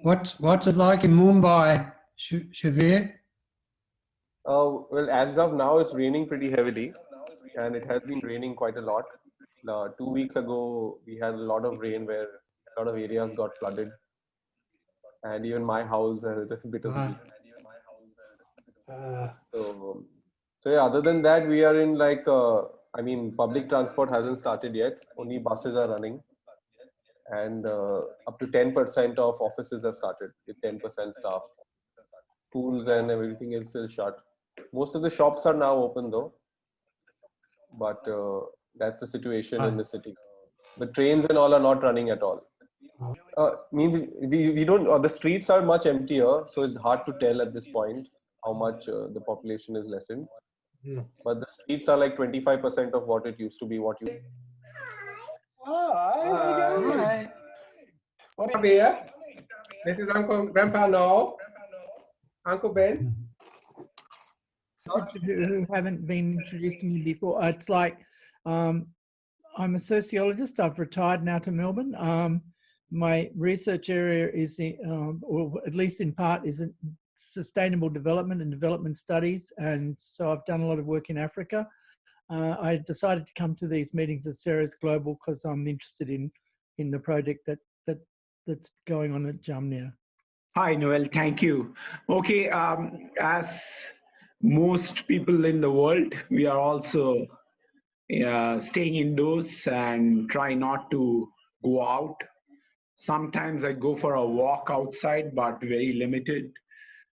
What's it like in Mumbai, Shavir? Well, as of now, it's raining pretty heavily, and it has been raining quite a lot. 2 weeks ago, we had a lot of rain where a lot of areas got flooded, and even my house has a bit of leak. So, so yeah. Other than that, we are in like, I mean, public transport hasn't started yet. Only buses are running, and up to 10% of offices have started with 10% staff. Schools and everything is still shut. Most of the shops are now open though, but that's the situation in the city. The trains and all are not running at all. Means we don't, the streets are much emptier, so it's hard to tell at this point how much the population is lessened. But the streets are like 25% of what it used to be. Hi. What are you? This is Uncle Grandpa Noel. Uncle Ben. Who haven't been introduced to me before. It's like I'm a sociologist. I've retired now to Melbourne. My research area is, or at least in part, is in sustainable development and development studies. And so I've done a lot of work in Africa. I decided to come to these meetings at Ceres Global because I'm interested in the project that's going on at Jamnya. Hi, Noel. Thank you. Okay, as most people in the world, we are also staying indoors and try not to go out. Sometimes I go for a walk outside, but very limited.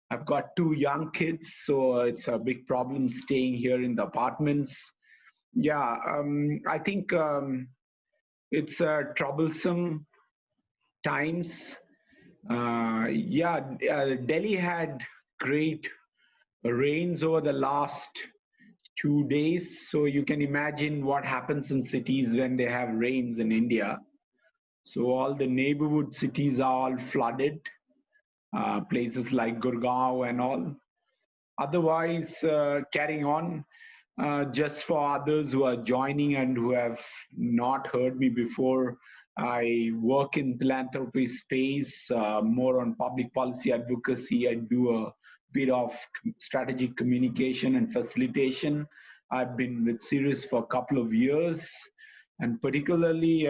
I've got 2 young kids, so it's a big problem staying here in the apartments. Yeah, I think it's troublesome times. Delhi had great rains over the last 2 days, so you can imagine what happens in cities when they have rains in India. So all the neighborhood cities are all flooded, places like Gurgaon and all. Otherwise, carrying on, just for others who are joining and who have not heard me before, I work in philanthropy space, more on public policy advocacy. I do a bit of strategic communication and facilitation. I've been with Ceres for a couple of years, and particularly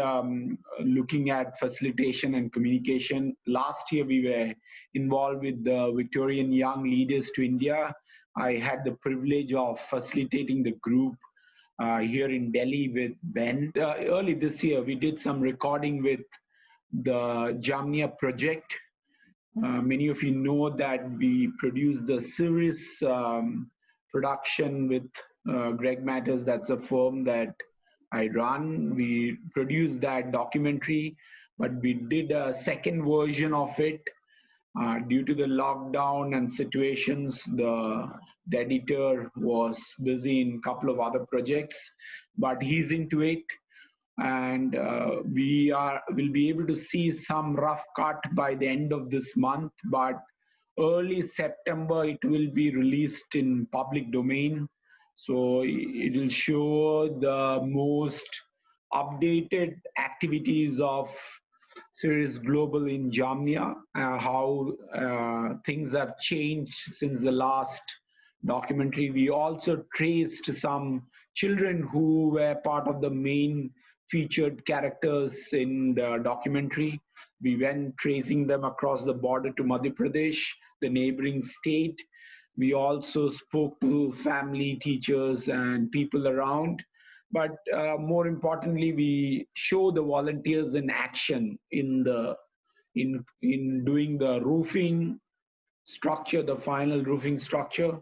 looking at facilitation and communication. Last year, we were involved with the Victorian Young Leaders to India. I had the privilege of facilitating the group here in Delhi with Ben. Early this year, we did some recording with the Jamnya project. Many of you know that we produced the series production with Greg Matters. That's a firm that I run. We produced that documentary, but we did a second version of it. Due to the lockdown and situations, the editor was busy in a couple of other projects, but he's into it. And will be able to see some rough cut by the end of this month, but early September it will be released in public domain. So it will show the most updated activities of Ceres Global in Jamnya, how things have changed since the last documentary. We also traced some children who were part of the main featured characters in the documentary. We went tracing them across the border to Madhya Pradesh, the neighboring state. We also spoke to family, teachers, and people around. But more importantly, we show the volunteers in action in doing the roofing structure, the final roofing structure.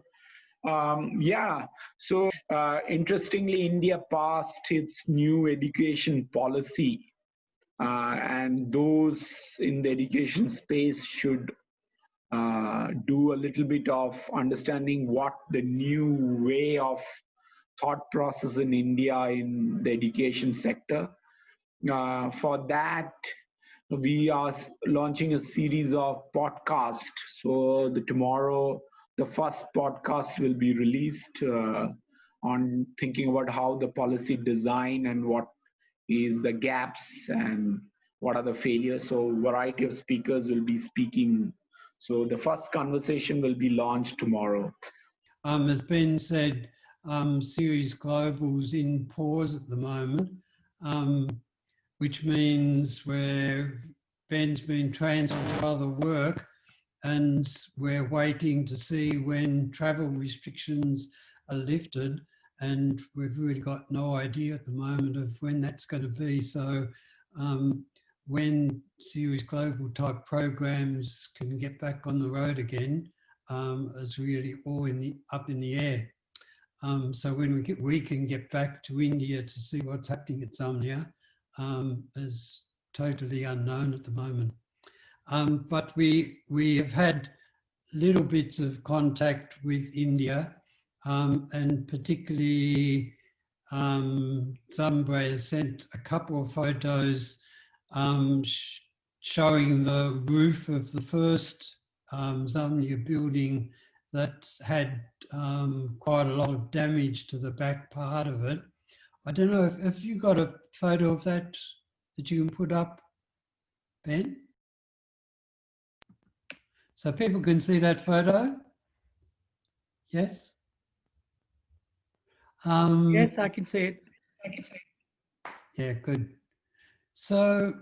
So interestingly, India passed its new education policy, and those in the education space should do a little bit of understanding what the new way of thought process in India in the education sector. For that, we are launching a series of podcasts. So tomorrow, the first podcast will be released on thinking about how the policy design and what is the gaps and what are the failures. So variety of speakers will be speaking. So the first conversation will be launched tomorrow. As Ben said, Series Global's in pause at the moment, which means where Ben's been transferred to other work, and we're waiting to see when travel restrictions are lifted, and we've really got no idea at the moment of when that's going to be. So when Series Global type programs can get back on the road again is really all up in the air. So when we can get back to India to see what's happening at Jamnya is totally unknown at the moment. But we have had little bits of contact with India, and particularly Zimbabwe has sent a couple of photos showing the roof of the first Jamnya building that had quite a lot of damage to the back part of it. I don't know if you got a photo of that you can put up, Ben? So people can see that photo? Yes? Yes, I can see it. Yeah, good. So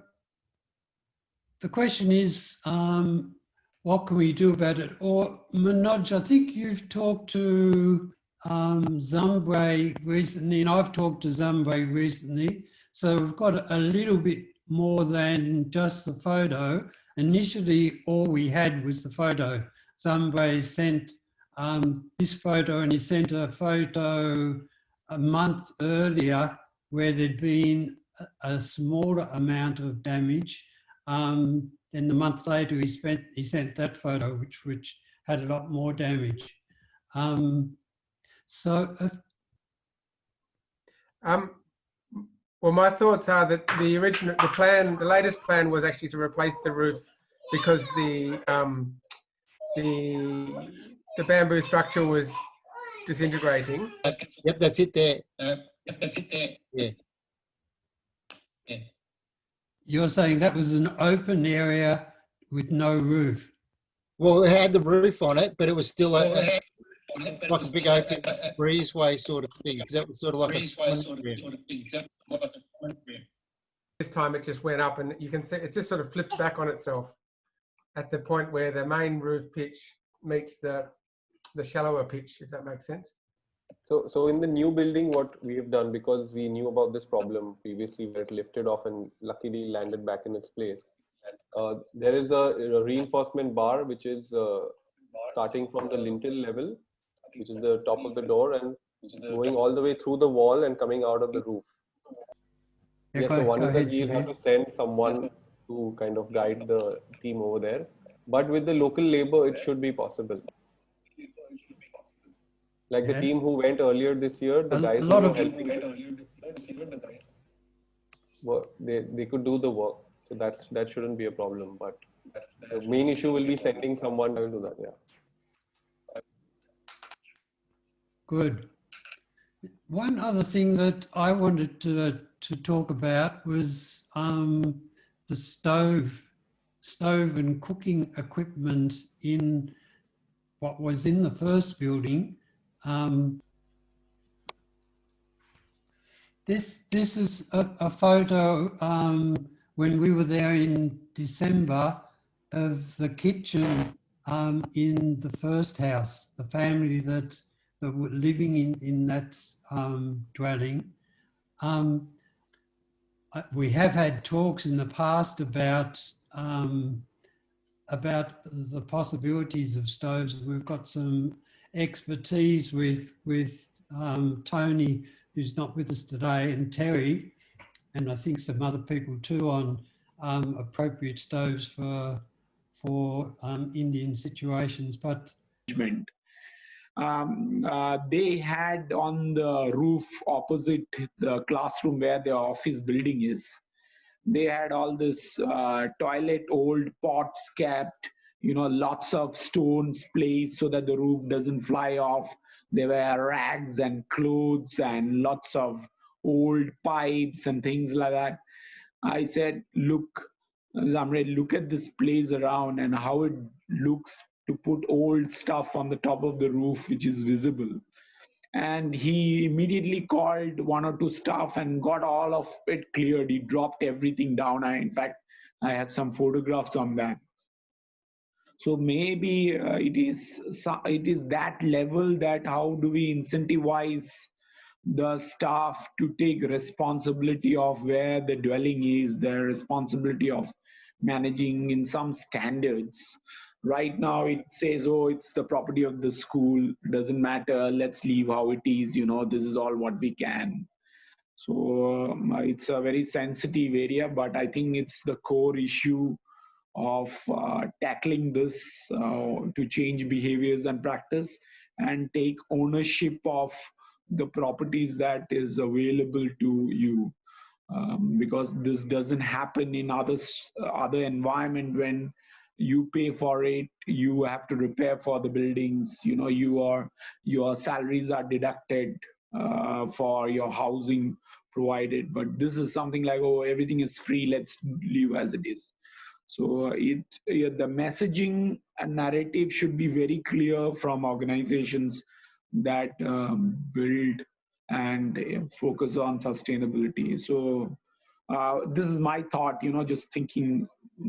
the question is, what can we do about it? Or Manoj, I think you've talked to Zimbabwe recently, and I've talked to Zimbabwe recently. So we've got a little bit more than just the photo. Initially, all we had was the photo. Zimbabwe sent this photo, and he sent a photo a month earlier where there'd been a smaller amount of damage. Then the month later, he sent that photo, which had a lot more damage. Well, my thoughts are that the latest plan was actually to replace the roof because the bamboo structure was disintegrating. Yep, that's it there. Yeah. You're saying that was an open area with no roof? Well, it had the roof on it, but it was still like a big open breezeway sort of thing. That was sort of like This time it just went up, and you can see it's just sort of flipped back on itself at the point where the main roof pitch meets the shallower pitch, if that makes sense. So in the new building, what we have done, because we knew about this problem previously where it lifted off and luckily landed back in its place, there is a reinforcement bar which is starting from the lintel level, which is the top of the door, and going all the way through the wall and coming out of the roof. Yeah, so one is that we'll have to send someone to kind of guide the team over there. But with the local labor, it should be possible. Like the team who went earlier this year, the guys who were helping, they could do the work. So that shouldn't be a problem. But the main issue will be sending someone to do that. Yeah. Good. One other thing that I wanted to talk about was the stove and cooking equipment in what was in the first building. This is a photo when we were there in December of the kitchen in the first house, the family that were living in that dwelling. We have had talks in the past about the possibilities of stoves. We've got some expertise with Tony, who's not with us today, and Terry, and I think some other people too, on appropriate stoves for Indian situations. But they had on the roof opposite the classroom where the office building is, they had all this toilet old pots kept, lots of stones placed so that the roof doesn't fly off. There were rags and clothes and lots of old pipes and things like that. I said, look, Zamre, look at this place around and how it looks to put old stuff on the top of the roof, which is visible. And he immediately called one or two staff and got all of it cleared. He dropped everything down. In fact, I have some photographs on that. So maybe it is that level, that how do we incentivize the staff to take responsibility of where the dwelling is, their responsibility of managing in some standards. Right now it says, oh, it's the property of the school, doesn't matter, let's leave how it is, this is all what we can. So it's a very sensitive area, but I think it's the core issue of tackling this to change behaviors and practice and take ownership of the properties that is available to you, because this doesn't happen in other environment. When you pay for it, you have to repair for the buildings, your salaries are deducted for your housing provided, but this is something like, oh, everything is free, let's leave as it is. So the messaging and narrative should be very clear from organizations that build and focus on sustainability. So this is my thought, just thinking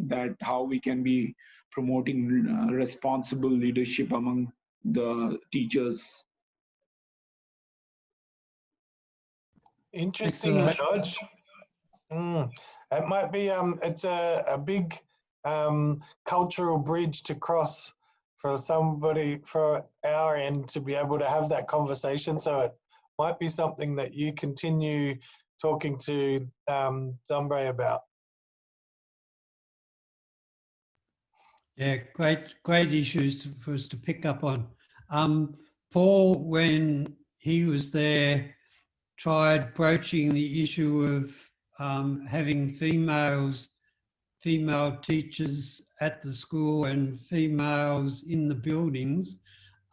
that how we can be promoting responsible leadership among the teachers. Interesting, Manoj. It might be, it's a big cultural bridge to cross for somebody, for our end, to be able to have that conversation. So it might be something that you continue talking to Zambre about. Yeah, great issues for us to pick up on. Paul, when he was there, tried broaching the issue of having female teachers at the school and females in the buildings.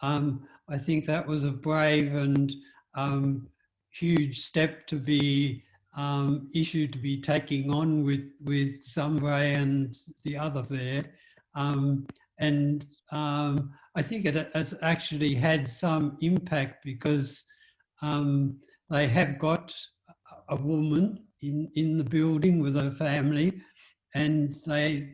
I think that was a brave and huge step to be issue to be taking on with Zambre and the other there. I think it has actually had some impact, because they have got a woman in the building with her family, and they,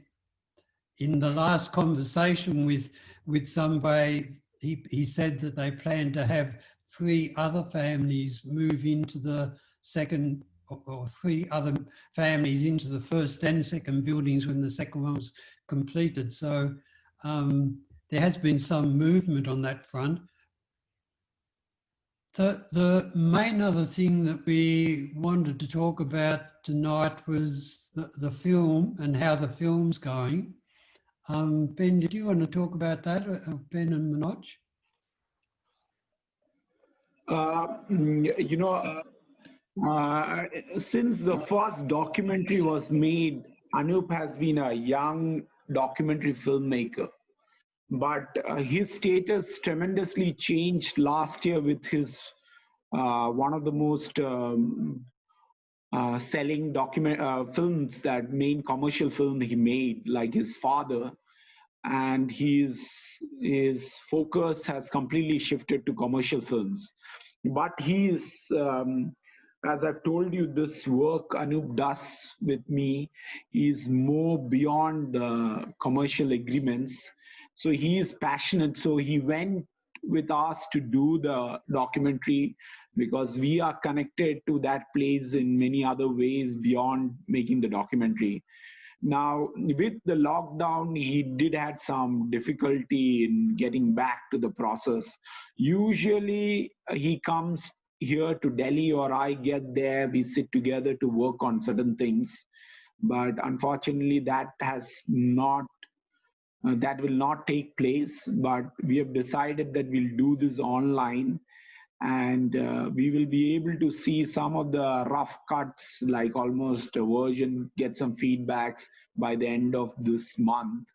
in the last conversation with Zambre, he said that they plan to have 3 other families move into the second, or 3 other families into the first and second buildings when the second one was completed. So there has been some movement on that front. The main other thing that we wanted to talk about tonight was the film and how the film's going. Ben, did you want to talk about that, Ben and Manoj? Since the first documentary was made, Anup has been a young documentary filmmaker, but his status tremendously changed last year with his one of the most selling films, that main commercial film he made, like his father, and his focus has completely shifted to commercial films. But he's as I've told you, this work Anup does with me is more beyond commercial agreements. So he is passionate. So he went with us to do the documentary, because we are connected to that place in many other ways beyond making the documentary. Now, with the lockdown, he did had some difficulty in getting back to the process. Usually, he comes here to Delhi, or I get there, we sit together to work on certain things. But unfortunately, that has not, that will not take place. But we have decided that we'll do this online, and we will be able to see some of the rough cuts, like almost a version, get some feedbacks by the end of this month.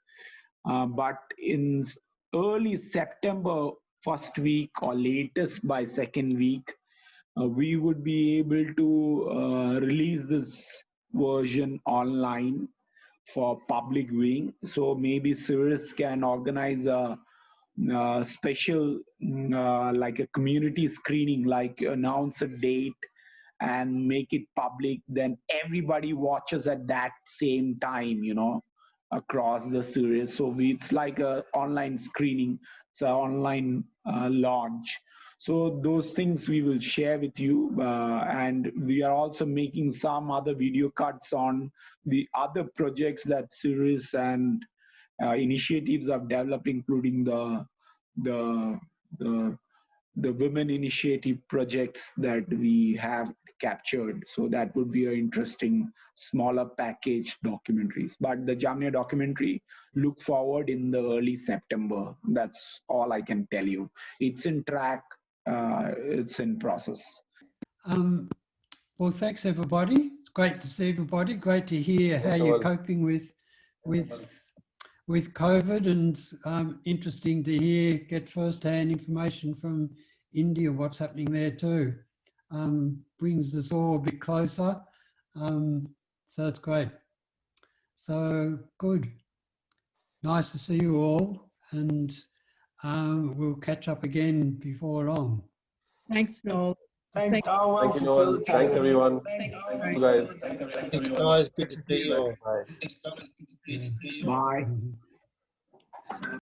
But in early September, first week, or latest by second week, we would be able to release this version online. for public viewing. So maybe Cirrus can organize a special like a community screening, like announce a date and make it public, then everybody watches at that same time, across the series. So it's like a online screening, it's an online launch. So those things we will share with you, and we are also making some other video cuts on the other projects that series and initiatives are developing, including the the the women initiative projects that we have captured. So that would be an interesting smaller package documentaries. But the Jamnya documentary, look forward in the early September. That's all I can tell you. It's in track, it's in process. Well, thanks everybody. It's great to see everybody. Great to hear how you're coping with COVID, and interesting to get first-hand information from India, what's happening there too. Brings us all a bit closer. So it's great. So good. Nice to see you all, and we'll catch up again before long. Thanks, Noel. Thanks, Noel. Thank you, Noel. Thanks, everyone. Thanks, You guys. Thanks, guys. Good to see you all. Bye. Bye.